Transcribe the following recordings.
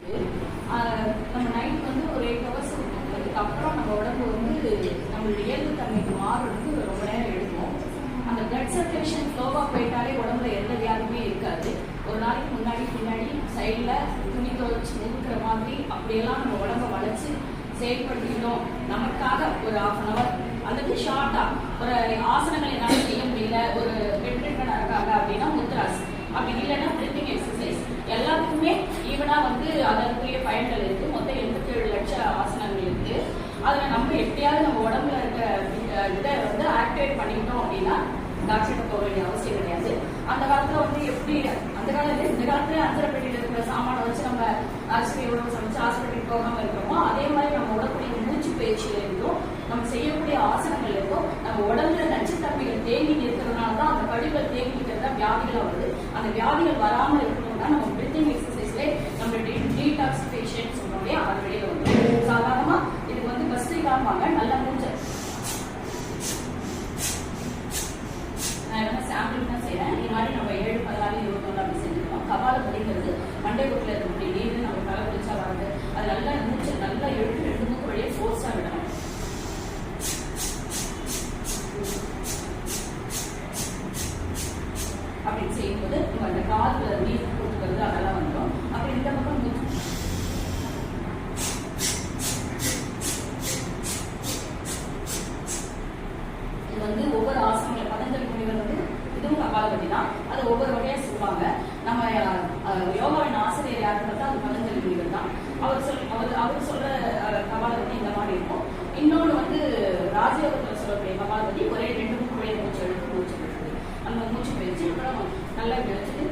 நம்ம நைட் வந்து ஒரு 8 ஹவர்ஸ் தூங்குறதுக்கு அப்புறம் நம்ம உடம்பு வந்து நம்மளுடைய இயல்பு தன்மைக்கு மாறுறதுக்கு ரொம்ப நேரம் எடுக்கும். அந்த பிளட் சர்க்குலேஷன் ஃப்ளோவாக போயிட்டாலே உடம்புல எந்த வியாதியுமே இருக்காது. ஒரு நாளைக்கு முன்னாடி பின்னாடி சைடில் துணி துவைச்சு முழுக்கிற மாதிரி அப்படியெல்லாம் நம்ம உடம்பை வளைச்சு செயல்படுத்திக்கிட்டோம். நமக்காக ஒரு 1/2 hour அல்லது ஷார்ட்டா ஒரு ஆசனங்கள் என்னால் செய்ய முடியல, ஒரு பெட்ரிட்டனா இருக்காங்க அப்படின்னா முத்ராஸ், அப்படி இல்லைன்னா பிரீத்திங் எக்ஸசைஸ், எல்லாத்துக்குமே ஈவனா வந்து அதற்குரிய பயன்கள் இருக்கு. மொத்தம் 87 லட்ச ஆசனங்கள் இருக்கு. அதில் நம்ம எப்படியாவது நம்ம உடம்புல இருக்கிற இதை வந்து ஆக்டிவேட் பண்ணிக்கிட்டோம் அப்படின்னா டாக்டர்கிட்ட போக வேண்டிய அவசியம் கிடையாது. அந்த காலத்துல வந்து எப்படி அந்த காலத்துல இந்த காலத்துல அஞ்சரை பெட்டியில் இருக்கிற சாமானை வச்சு நம்ம அரிசி உணவு சமைச்சு ஹாஸ்பிட்டலுக்கு போகாம இருக்கிறோமோ அதே மாதிரி நம்ம உடம்புடைய மூச்சு பயிற்சியில இருந்தோம், நம்ம செய்யக்கூடிய ஆசனங்கள் இருந்தோம், நம்ம உடம்புல நச்சுத்தன்மைகள் தேங்கி இருக்கிறதுனால தான் அந்த கழிவுகள் தேங்கி இருக்கிறதா வியாதிகள் வருது. அந்த வியாதிகள் வராமல் இருக்கணும்னா நம்ம பிரீத்திங் எக்ஸசைஸ்ல நம்ம டீடாக்சிஃபிகேஷன் சொல்றோம் இல்லையா, அது வெளியில வந்து சாதாரணமா இதுக்கு வந்து பஸ்ட் காமிப்பாங்க. நல்ல மூச்சு சாம்பிள் தான் செய்யறேன். இது மாதிரி நம்ம 7, 14, 21 அப்படி செஞ்சுக்கணும். கபாலபதிங்கிறது மண்டை கொட்டில் இருக்கக்கூடிய நீர் நம்ம தலை குளிச்சா வருது. அது நல்லா மூச்சு நல்லா எழுத்து 2 மூக்கு வழியே ஃபோர்ஸா விடணும். அப்படின்னு செய்யும்போது நம்ம அந்த காதுல நீர் கொடுத்துக்கிறது அதெல்லாம் வந்துடும். அப்படி இந்த பக்கம் மூச்சு இது வந்து ஒவ்வொரு ஆசனங்கள் பதஞ்சலி முனிவர் வந்து இதுவும் கபாலபதி தான். அது ஒவ்வொரு வகையா சொல்லுவாங்க. நம்ம யோகாவின் ஆசிரியர் யாருன்னு பார்த்தா அது பதஞ்சலி முனிவர் தான். அவர் சொல்ற கபாலபதி இந்த மாதிரி இருக்கும். இன்னொன்று வந்து ராஜயோகத்தில் சொல்லக்கூடிய கபாலபதி ஒரே 2 மூக்கு வழியை மூச்சு எடுத்து மூச்சு எடுத்து அந்த மூச்சு பயிற்சி அப்புறம் நல்லா வச்சுட்டு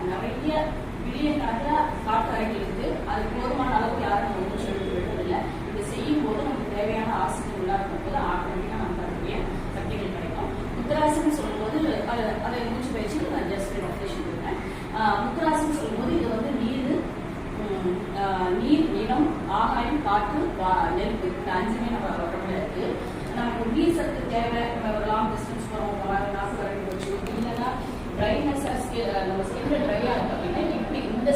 நிறைய பில்லியன் கணக்கில் காட்டு அறைகள் இருக்கு. அது போதுமான அளவு யாரும் நம்ம மூச்சு எடுத்து விடுறதில்லை. இது செய்யும் போது நமக்கு தேவையான ஆக்சிஜன் உள்ளாக்கும் போது ஆட்டோமேட்டிக்காக நமக்கு அதனுடைய சக்திகள் கிடைக்கும். முத்ராசன் சொல்லும்போது அதை மூச்சு பயிற்சி நான் ஜஸ்ட் ரெஃப்ரெஷன் கொடுப்பேன். முத்ராசன் சொல்லும்போது இது வந்து நீர், நிலம், ஆகாயம், காற்று, நெருப்பு, இந்த 5மே நம்ம உடம்புல இருக்கு. நமக்கு நீர் சத்து தேவை. நம்ம ஒரு லாங் டிஸ்டன்ஸ் போகிறோம், நாக்கு வரைக்கும் வச்சு இல்லைன்னா ட்ரைனஸ் நம்ம ஸ்கின்ல ட்ரையா இருக்கு அப்படின்னா இப்படி இந்த